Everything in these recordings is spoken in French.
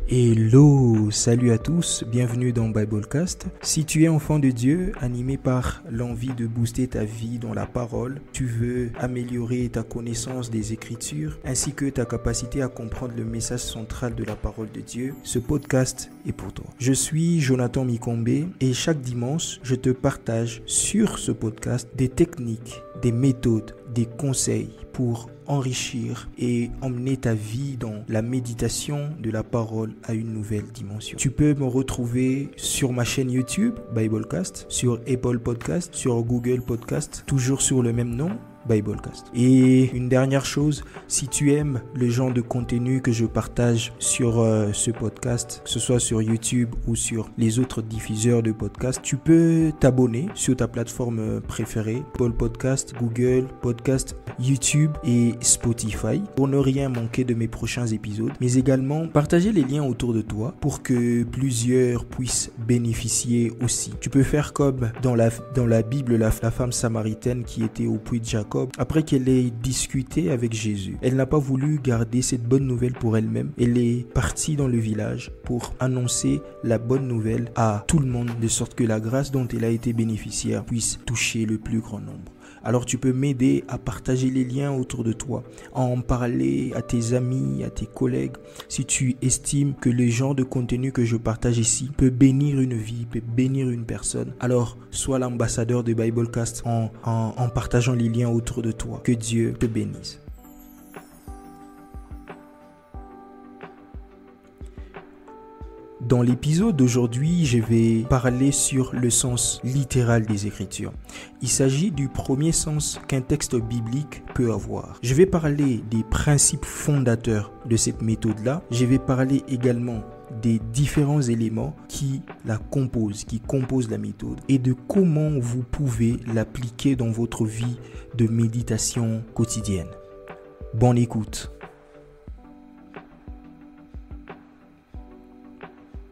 Hello, salut à tous, bienvenue dans Biblecast. Si tu es enfant de Dieu, animé par l'envie de booster ta vie dans la parole, tu veux améliorer ta connaissance des Écritures ainsi que ta capacité à comprendre le message central de la parole de Dieu, ce podcast est pour toi. Je suis Jonathan Mikombe et chaque dimanche, je te partage sur ce podcast des techniques, des méthodes, des conseils pour enrichir et emmener ta vie dans la méditation de la parole à une nouvelle dimension. Tu peux me retrouver sur ma chaîne YouTube, Biblecast, sur Apple Podcast, sur Google Podcast, toujours sur le même nom, Biblecast. Et une dernière chose, si tu aimes le genre de contenu que je partage sur ce podcast, que ce soit sur YouTube ou sur les autres diffuseurs de podcasts, tu peux t'abonner sur ta plateforme préférée, Apple Podcast, Google Podcast, YouTube et Spotify, pour ne rien manquer de mes prochains épisodes, mais également partager les liens autour de toi pour que plusieurs puissent bénéficier aussi. Tu peux faire comme dans la Bible, la femme samaritaine qui était au puits de Jacob. Après qu'elle ait discuté avec Jésus, elle n'a pas voulu garder cette bonne nouvelle pour elle-même. Elle est partie dans le village pour annoncer la bonne nouvelle à tout le monde, de sorte que la grâce dont elle a été bénéficiaire puisse toucher le plus grand nombre. Alors tu peux m'aider à partager les liens autour de toi, à en parler à tes amis, à tes collègues. Si tu estimes que le genre de contenu que je partage ici peut bénir une vie, peut bénir une personne, alors sois l'ambassadeur de Biblecast en partageant les liens autour de toi. Que Dieu te bénisse. Dans l'épisode d'aujourd'hui, je vais parler sur le sens littéral des Écritures. Il s'agit du premier sens qu'un texte biblique peut avoir. Je vais parler des principes fondateurs de cette méthode-là. Je vais parler également des différents éléments qui la composent, qui composent la méthode et de comment vous pouvez l'appliquer dans votre vie de méditation quotidienne. Bonne écoute.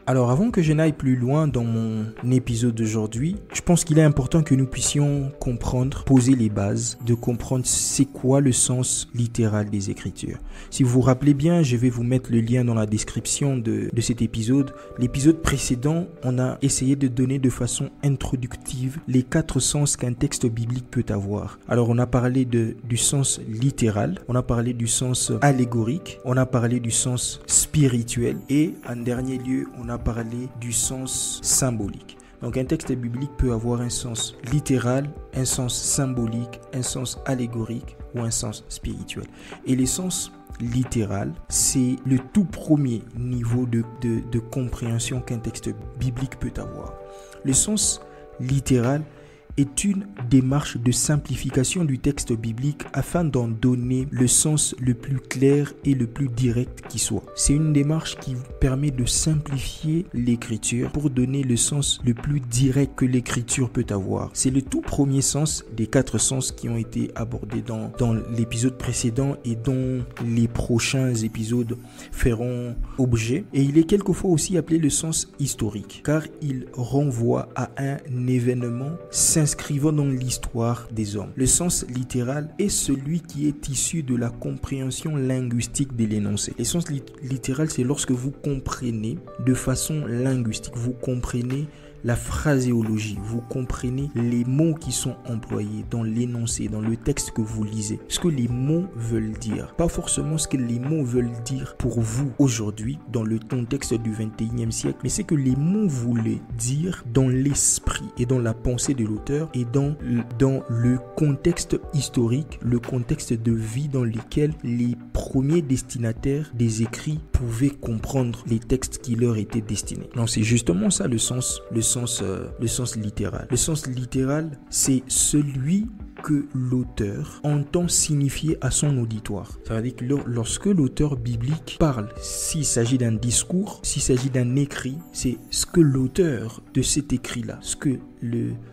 Alors avant que je n'aille plus loin dans mon épisode d'aujourd'hui, je pense qu'il est important que nous puissions comprendre, poser les bases, de comprendre c'est quoi le sens littéral des Écritures. Si vous vous rappelez bien, je vais vous mettre le lien dans la description de cet épisode. L'épisode précédent, on a essayé de donner de façon introductive les 4 sens qu'un texte biblique peut avoir. Alors on a parlé du sens littéral, on a parlé du sens allégorique, on a parlé du sens spirituel et en dernier lieu, on a parlé du sens symbolique. Donc un texte biblique peut avoir un sens littéral, un sens symbolique, un sens allégorique ou un sens spirituel. Et les sens littéral, c'est le tout premier niveau de compréhension qu'un texte biblique peut avoir. Le sens littéral est une démarche de simplification du texte biblique afin d'en donner le sens le plus clair et le plus direct qui soit. C'est une démarche qui permet de simplifier l'écriture pour donner le sens le plus direct que l'écriture peut avoir. C'est le tout premier sens des 4 sens qui ont été abordés dans l'épisode précédent et dont les prochains épisodes feront objet. Et il est quelquefois aussi appelé le sens historique car il renvoie à un événement s'inscrivant dans l'histoire des hommes. Le sens littéral est celui qui est issu de la compréhension linguistique de l'énoncé. Le sens littéral, c'est lorsque vous comprenez de façon linguistique, vous comprenez la phraséologie, vous comprenez les mots qui sont employés dans l'énoncé, dans le texte que vous lisez. Ce que les mots veulent dire. Pas forcément ce que les mots veulent dire pour vous aujourd'hui, dans le contexte du 21e siècle, mais c'est que les mots voulaient dire dans l'esprit et dans la pensée de l'auteur et dans le contexte historique, le contexte de vie dans lequel les premiers destinataires des écrits pouvaient comprendre les textes qui leur étaient destinés. Donc c'est justement ça le sens littéral. Le sens littéral, c'est celui que l'auteur entend signifier à son auditoire. Ça veut dire que lorsque l'auteur biblique parle, s'il s'agit d'un discours, s'il s'agit d'un écrit, c'est ce que l'auteur de cet écrit-là, ce que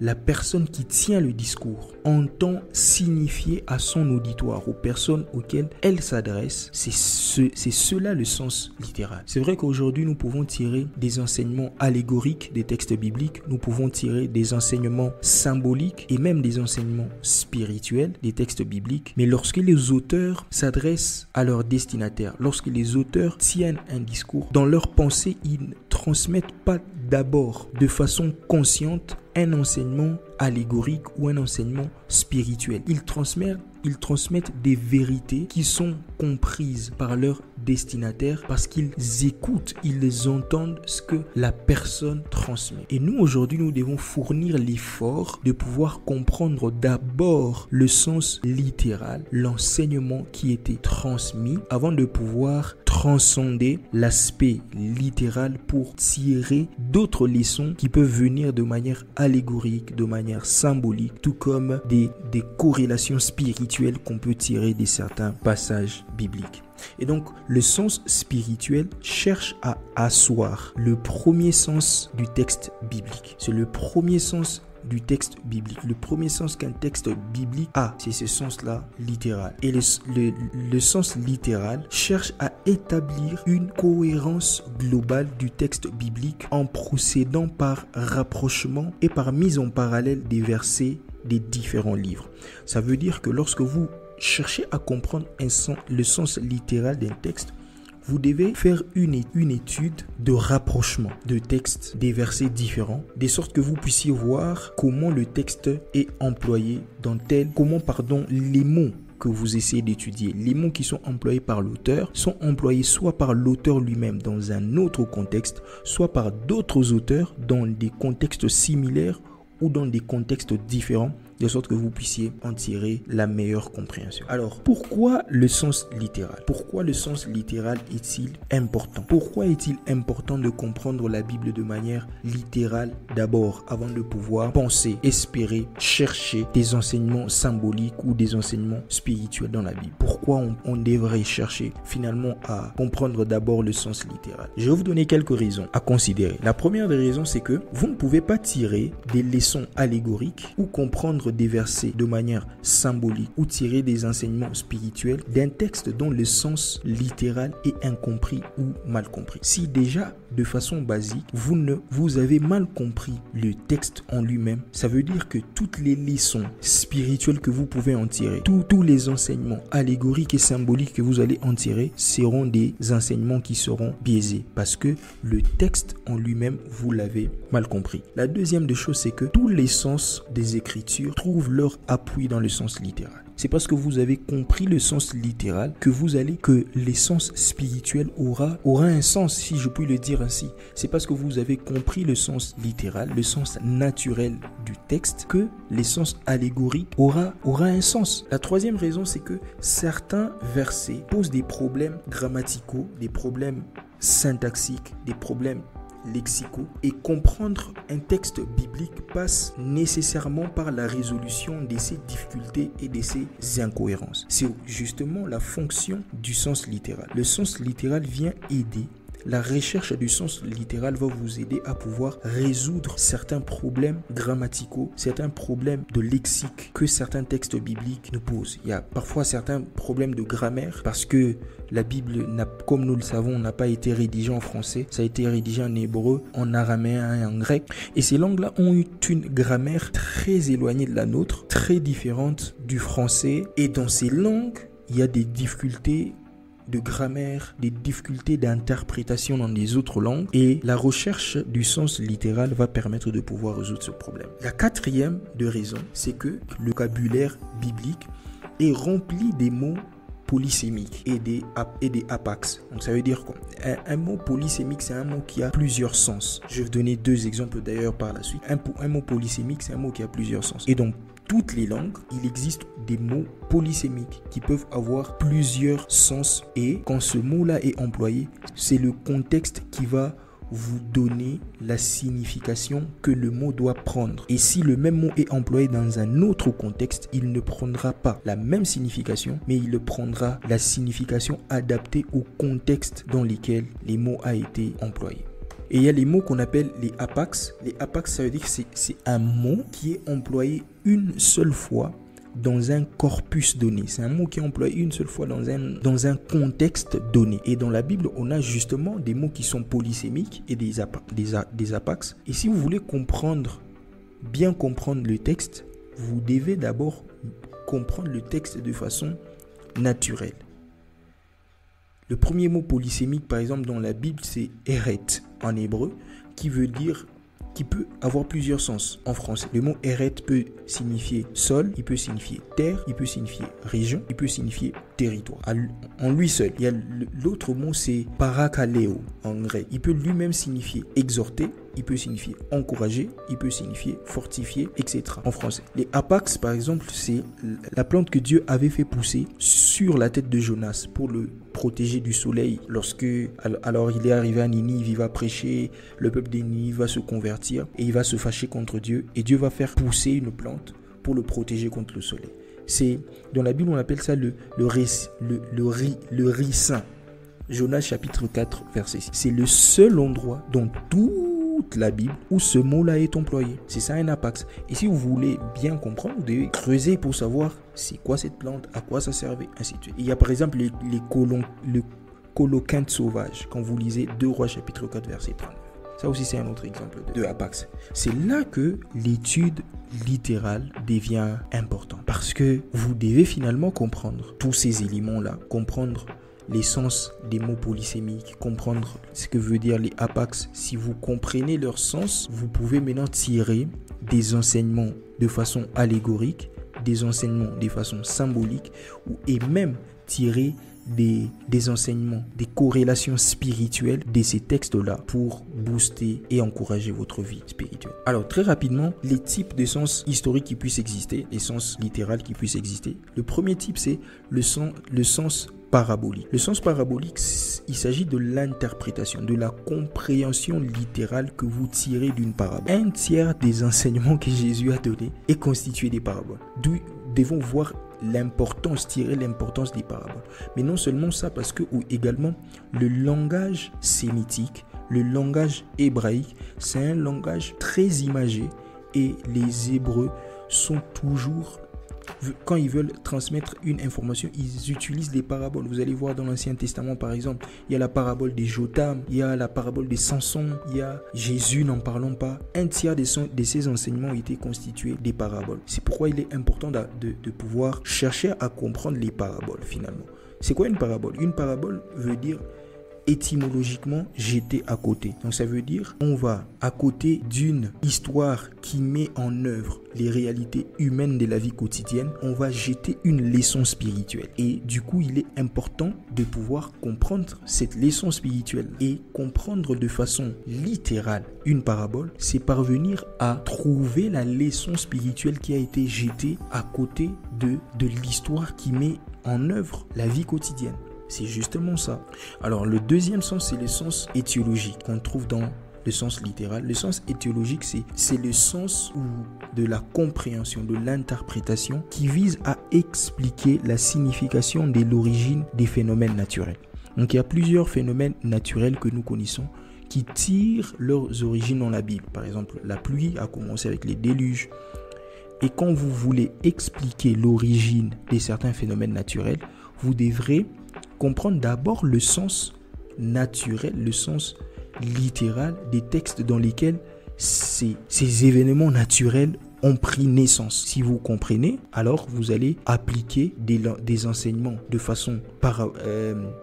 la personne qui tient le discours entend signifier à son auditoire, aux personnes auxquelles elle s'adresse, c'est cela le sens littéral. C'est vrai qu'aujourd'hui, nous pouvons tirer des enseignements allégoriques des textes bibliques, nous pouvons tirer des enseignements symboliques et même des enseignements spirituels des textes bibliques, mais lorsque les auteurs s'adressent à leur destinataire, lorsque les auteurs tiennent un discours, dans leur pensée, ils ne transmettent pas d'abord de façon consciente un enseignement allégorique ou un enseignement spirituel. Ils transmettent des vérités qui sont comprises par leur destinataire parce qu'ils écoutent, ils entendent ce que la personne transmet. Et nous, aujourd'hui, nous devons fournir l'effort de pouvoir comprendre d'abord le sens littéral, l'enseignement qui était transmis avant de pouvoir transcender l'aspect littéral pour tirer d'autres leçons qui peuvent venir de manière allégorique, de manière symbolique, tout comme des corrélations spirituelles qu'on peut tirer de certains passages bibliques. Et donc, le sens spirituel cherche à asseoir le premier sens du texte biblique. C'est le premier sens du texte biblique. Le premier sens qu'un texte biblique a, c'est ce sens-là littéral. Et le sens littéral cherche à établir une cohérence globale du texte biblique en procédant par rapprochement et par mise en parallèle des versets des différents livres. Ça veut dire que lorsque vous cherchez à comprendre le sens littéral d'un texte, vous devez faire une étude de rapprochement de textes, des versets différents, de sorte que vous puissiez voir comment le texte est employé les mots que vous essayez d'étudier, les mots qui sont employés par l'auteur, sont employés soit par l'auteur lui-même dans un autre contexte, soit par d'autres auteurs dans des contextes similaires ou dans des contextes différents, de sorte que vous puissiez en tirer la meilleure compréhension. Alors, pourquoi le sens littéral? Pourquoi le sens littéral est-il important? Pourquoi est-il important de comprendre la Bible de manière littérale d'abord, avant de pouvoir penser, espérer, chercher des enseignements symboliques ou des enseignements spirituels dans la Bible? Pourquoi on devrait chercher finalement à comprendre d'abord le sens littéral? Je vais vous donner quelques raisons à considérer. La première des raisons, c'est que vous ne pouvez pas tirer des leçons allégoriques ou comprendre des versets de manière symbolique ou tirer des enseignements spirituels d'un texte dont le sens littéral est incompris ou mal compris. Si déjà, de façon basique, vous avez mal compris le texte en lui-même, ça veut dire que toutes les leçons spirituelles que vous pouvez en tirer, tous les enseignements allégoriques et symboliques que vous allez en tirer seront des enseignements qui seront biaisés parce que le texte en lui-même, vous l'avez mal compris. La deuxième des choses, c'est que tous les sens des Écritures trouvent leur appui dans le sens littéral. C'est parce que vous avez compris le sens littéral que l'essence spirituelle aura un sens, si je puis le dire ainsi. C'est parce que vous avez compris le sens littéral, le sens naturel du texte, que l'essence allégorique aura un sens. La troisième raison, c'est que certains versets posent des problèmes grammaticaux, des problèmes syntaxiques, des problèmes lexicaux, et comprendre un texte biblique passe nécessairement par la résolution de ces difficultés et de ces incohérences. C'est justement la fonction du sens littéral. Le sens littéral vient aider. La recherche du sens littéral va vous aider à pouvoir résoudre certains problèmes grammaticaux, certains problèmes de lexique que certains textes bibliques nous posent. Il y a parfois certains problèmes de grammaire parce que la Bible, comme nous le savons, n'a pas été rédigée en français. Ça a été rédigé en hébreu, en araméen et en grec. Et ces langues-là ont eu une grammaire très éloignée de la nôtre, très différente du français. Et dans ces langues, il y a des difficultés de grammaire, des difficultés d'interprétation dans les autres langues, et la recherche du sens littéral va permettre de pouvoir résoudre ce problème. La quatrième de raison, c'est que le vocabulaire biblique est rempli des mots polysémiques et des apax. Donc ça veut dire quoi? Un mot polysémique, c'est un mot qui a plusieurs sens. Je vais vous donner deux exemples d'ailleurs par la suite. Un mot polysémique, c'est un mot qui a plusieurs sens. Et donc, toutes les langues, il existe des mots polysémiques qui peuvent avoir plusieurs sens, et quand ce mot-là est employé, c'est le contexte qui va vous donner la signification que le mot doit prendre. Et si le même mot est employé dans un autre contexte, il ne prendra pas la même signification, mais il prendra la signification adaptée au contexte dans lequel les mots a été employé. Et il y a les mots qu'on appelle les apax. Les apax, ça veut dire que c'est un mot qui est employé une seule fois dans un corpus donné. C'est un mot qui est employé une seule fois dans un contexte donné. Et dans la Bible, on a justement des mots qui sont polysémiques et des apax. Et si vous voulez bien comprendre le texte, vous devez d'abord comprendre le texte de façon naturelle. Le premier mot polysémique, par exemple, dans la Bible, c'est Eret en hébreu, qui peut avoir plusieurs sens en français. Le mot Eret peut signifier sol, il peut signifier terre, il peut signifier région, il peut signifier territoire. En lui seul. Il y a l'autre mot, c'est parakaleo en grec. Il peut lui-même signifier exhorter, il peut signifier encourager, il peut signifier fortifier, etc. en français. Les apax, par exemple, c'est la plante que Dieu avait fait pousser sur la tête de Jonas pour le protéger du soleil. Alors il est arrivé à Ninive, il va prêcher, le peuple de Ninive va se convertir et il va se fâcher contre Dieu et Dieu va faire pousser une plante pour le protéger contre le soleil. Dans la Bible, on appelle ça le ricin. Jonas chapitre 4 verset 6. C'est le seul endroit dans toute la Bible où ce mot-là est employé. C'est ça un apax. Et si vous voulez bien comprendre, vous devez creuser pour savoir c'est quoi cette plante, à quoi ça servait, ainsi de suite. Il y a par exemple le colocanthe sauvage quand vous lisez 2 Rois chapitre 4 verset 39. Ça aussi c'est un autre exemple de apax. C'est là que l'étude littérale devient importante parce que vous devez finalement comprendre tous ces éléments-là, comprendre les sens des mots polysémiques, comprendre ce que veut dire les apax. Si vous comprenez leur sens, vous pouvez maintenant tirer des enseignements de façon allégorique, des enseignements de façon symbolique et même tirer des enseignements, des corrélations spirituelles de ces textes-là pour booster et encourager votre vie spirituelle. Alors très rapidement, les types de sens historiques qui puissent exister, les sens littéraux qui puissent exister. Le premier type, c'est le sens parabolique. Le sens parabolique, il s'agit de l'interprétation, de la compréhension littérale que vous tirez d'une parabole. Un tiers des enseignements que Jésus a donnés est constitué des paraboles. D'où devons voir tirer l'importance des paraboles. Mais non seulement ça, parce que également le langage sémitique, le langage hébraïque, c'est un langage très imagé et les Hébreux sont toujours, quand ils veulent transmettre une information, ils utilisent des paraboles. Vous allez voir dans l'Ancien Testament par exemple, il y a la parabole des Jotham, il y a la parabole des Samson, il y a Jésus, n'en parlons pas. Un tiers de ces enseignements ont été constitués des paraboles. C'est pourquoi il est important de pouvoir chercher à comprendre les paraboles finalement. C'est quoi une parabole? Une parabole veut dire étymologiquement jeter à côté. Donc ça veut dire on va à côté d'une histoire qui met en œuvre les réalités humaines de la vie quotidienne, on va jeter une leçon spirituelle. Et du coup, il est important de pouvoir comprendre cette leçon spirituelle et comprendre de façon littérale une parabole, c'est parvenir à trouver la leçon spirituelle qui a été jetée à côté de l'histoire qui met en œuvre la vie quotidienne. C'est justement ça. Alors, le deuxième sens, c'est le sens étiologique qu'on trouve dans le sens littéral. Le sens étiologique, c'est le sens de la compréhension, de l'interprétation qui vise à expliquer la signification de l'origine des phénomènes naturels. Donc, il y a plusieurs phénomènes naturels que nous connaissons qui tirent leurs origines dans la Bible. Par exemple, la pluie a commencé avec les déluges. Et quand vous voulez expliquer l'origine de certains phénomènes naturels, vous devrez comprendre d'abord le sens naturel, le sens littéral des textes dans lesquels ces événements naturels ont pris naissance. Si vous comprenez, alors vous allez appliquer des enseignements de façon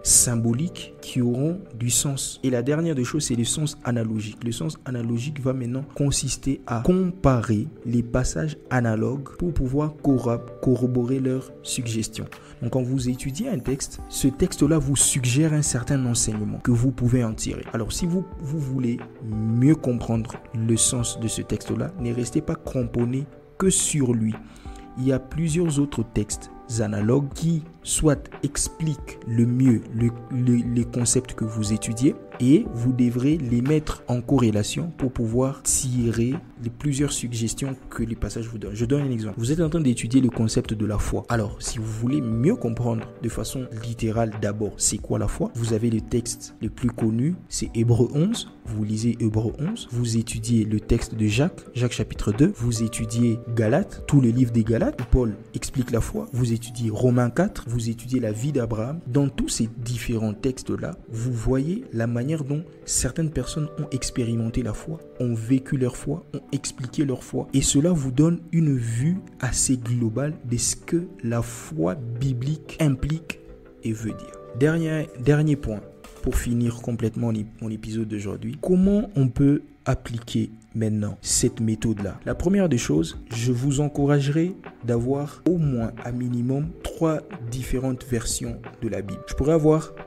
symbolique qui auront du sens. Et la dernière des choses, c'est le sens analogique. Le sens analogique va maintenant consister à comparer les passages analogues pour pouvoir corroborer leurs suggestions. Donc quand vous étudiez un texte, ce texte-là vous suggère un certain enseignement que vous pouvez en tirer. Alors si vous voulez mieux comprendre le sens de ce texte-là, ne restez pas cramponné que sur lui. Il y a plusieurs autres textes analogues qui soit explique le mieux les concepts que vous étudiez, et vous devrez les mettre en corrélation pour pouvoir tirer les plusieurs suggestions que les passages vous donnent. Je donne un exemple. Vous êtes en train d'étudier le concept de la foi. Alors, si vous voulez mieux comprendre de façon littérale d'abord c'est quoi la foi, vous avez le texte le plus connu, c'est Hébreux 11. Vous lisez Hébreux 11, vous étudiez le texte de Jacques chapitre 2, vous étudiez Galates, tout le livre des Galates où Paul explique la foi, vous étudiez Romains 4, vous étudiez la vie d'Abraham. Dans tous ces différents textes-là, vous voyez la manière dont certaines personnes ont expérimenté la foi, ont vécu leur foi, ont expliqué leur foi. Et cela vous donne une vue assez globale de ce que la foi biblique implique et veut dire. Dernier point, pour finir complètement mon épisode d'aujourd'hui, comment on peut appliquer maintenant cette méthode-là? La première des choses, je vous encouragerai d'avoir au moins à minimum 3 différentes versions de la Bible.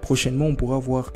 Prochainement, on pourra avoir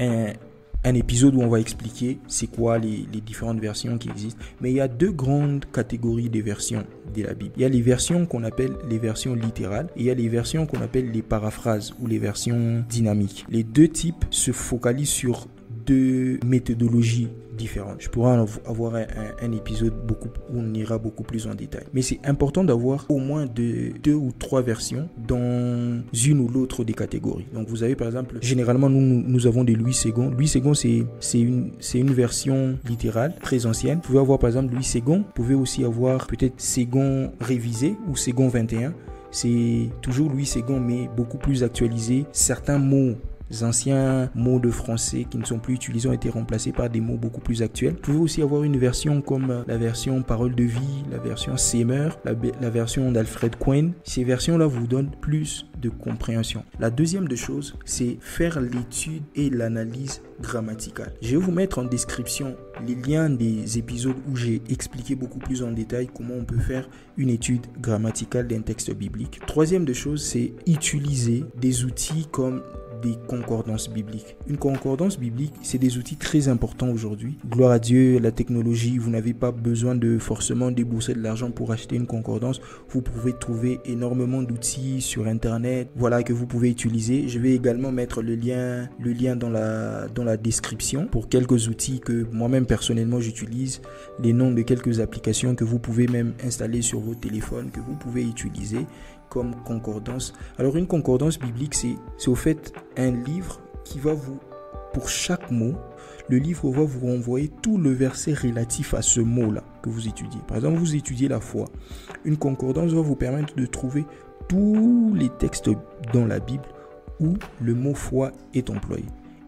un épisode où on va expliquer c'est quoi les différentes versions qui existent. Mais il y a 2 grandes catégories de versions de la Bible. Il y a les versions qu'on appelle les versions littérales et il y a les versions qu'on appelle les paraphrases ou les versions dynamiques. Les 2 types se focalisent sur 2 méthodologies différentes. Je pourrais avoir un épisode où on ira beaucoup plus en détail. Mais c'est important d'avoir au moins 2 ou 3 versions dans une ou l'autre des catégories. Donc vous avez par exemple, généralement nous avons des Louis Segond. Louis Segond c'est une version littérale très ancienne. Vous pouvez avoir par exemple Louis Segond. Vous pouvez aussi avoir peut-être Segond révisé ou Segond 21. C'est toujours Louis Segond mais beaucoup plus actualisé. Certains mots, les anciens mots de français qui ne sont plus utilisés ont été remplacés par des mots beaucoup plus actuels. Vous pouvez aussi avoir une version comme la version Parole de vie, la version Seymour, la version d'Alfred Quinn. Ces versions-là vous donnent plus de compréhension. La deuxième des choses, c'est faire l'étude et l'analyse grammaticale. Je vais vous mettre en description les liens des épisodes où j'ai expliqué beaucoup plus en détail comment on peut faire une étude grammaticale d'un texte biblique. Troisième des choses, c'est utiliser des outils comme des concordances bibliques. Une concordance biblique, c'est des outils très importants aujourd'hui. Gloire à Dieu, la technologie, vous n'avez pas besoin de forcément débourser de l'argent pour acheter une concordance. Vous pouvez trouver énormément d'outils sur Internet, que vous pouvez utiliser. Je vais également mettre le lien dans la description pour quelques outils que moi-même personnellement j'utilise, les noms de quelques applications que vous pouvez même installer sur vos téléphones, que vous pouvez utiliser comme concordance. Alors une concordance biblique, c'est au fait un livre qui va pour chaque mot, le livre va vous renvoyer tout le verset relatif à ce mot-là que vous étudiez. Par exemple, vous étudiez la foi. Une concordance va vous permettre de trouver tous les textes dans la Bible où le mot foi est employé.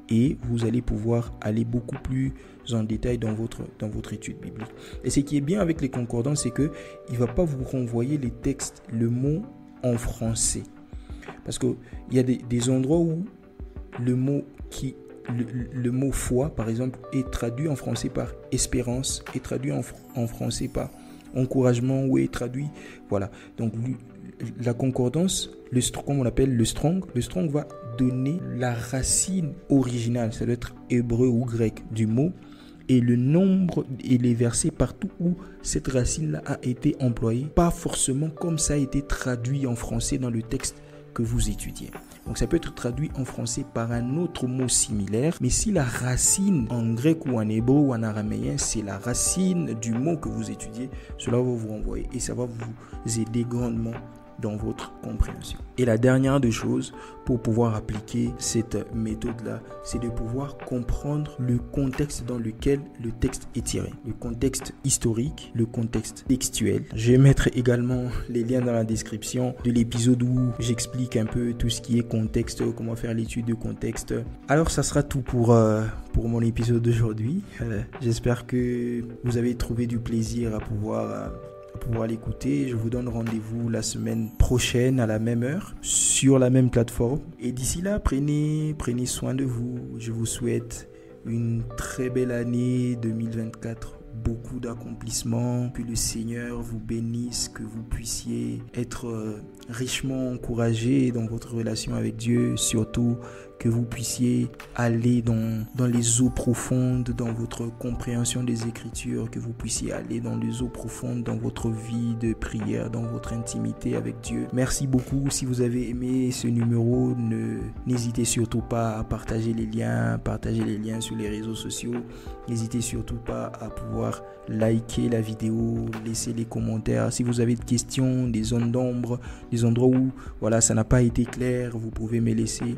Et vous allez pouvoir aller beaucoup plus en détail dans votre étude biblique. Et ce qui est bien avec les concordances, c'est qu'il ne va pas vous renvoyer les textes, le mot en français. Parce qu'il y a des endroits où le mot foi, par exemple, est traduit en français par espérance, est traduit en français par encouragement, ou est traduit, voilà. Donc, la concordance, comme on l'appelle le strong va donner la racine originale, ça doit être hébreu ou grec du mot, et le nombre et les versets partout où cette racine-là a été employée, pas forcément comme ça a été traduit en français dans le texte que vous étudiez. Donc ça peut être traduit en français par un autre mot similaire, mais si la racine en grec ou en hébreu ou en araméen, c'est la racine du mot que vous étudiez, cela va vous renvoyer et ça va vous aider grandement dans votre compréhension. Et la dernière des choses pour pouvoir appliquer cette méthode-là, c'est de pouvoir comprendre le contexte dans lequel le texte est tiré. Le contexte historique, le contexte textuel. Je vais mettre également les liens dans la description de l'épisode où j'explique un peu tout ce qui est contexte, comment faire l'étude de contexte. Alors ça sera tout pour mon épisode d'aujourd'hui. J'espère que vous avez trouvé du plaisir à pouvoir l'écouter. Je vous donne rendez-vous la semaine prochaine à la même heure sur la même plateforme. Et d'ici là, prenez soin de vous. Je vous souhaite une très belle année 2024 beaucoup d'accomplissements, que le Seigneur vous bénisse, que vous puissiez être richement encouragé dans votre relation avec Dieu, surtout que vous puissiez aller dans les eaux profondes, dans votre compréhension des Écritures, que vous puissiez aller dans les eaux profondes, dans votre vie de prière, dans votre intimité avec Dieu. Merci beaucoup. Si vous avez aimé ce numéro, n'hésitez surtout pas à partager les liens sur les réseaux sociaux. N'hésitez surtout pas à pouvoir liker la vidéo, laisser les commentaires. Si vous avez des questions, des zones d'ombre, des endroits où ça n'a pas été clair, vous pouvez me laisser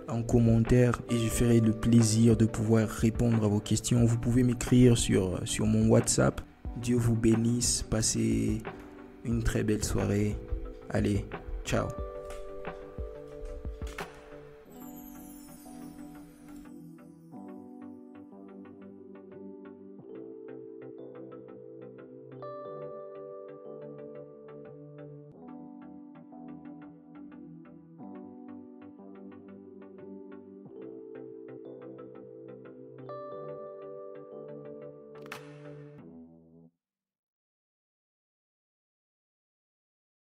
en commentaire et je ferai le plaisir de pouvoir répondre à vos questions. Vous pouvez m'écrire sur mon WhatsApp. Dieu vous bénisse, passez une très belle soirée. Allez, ciao.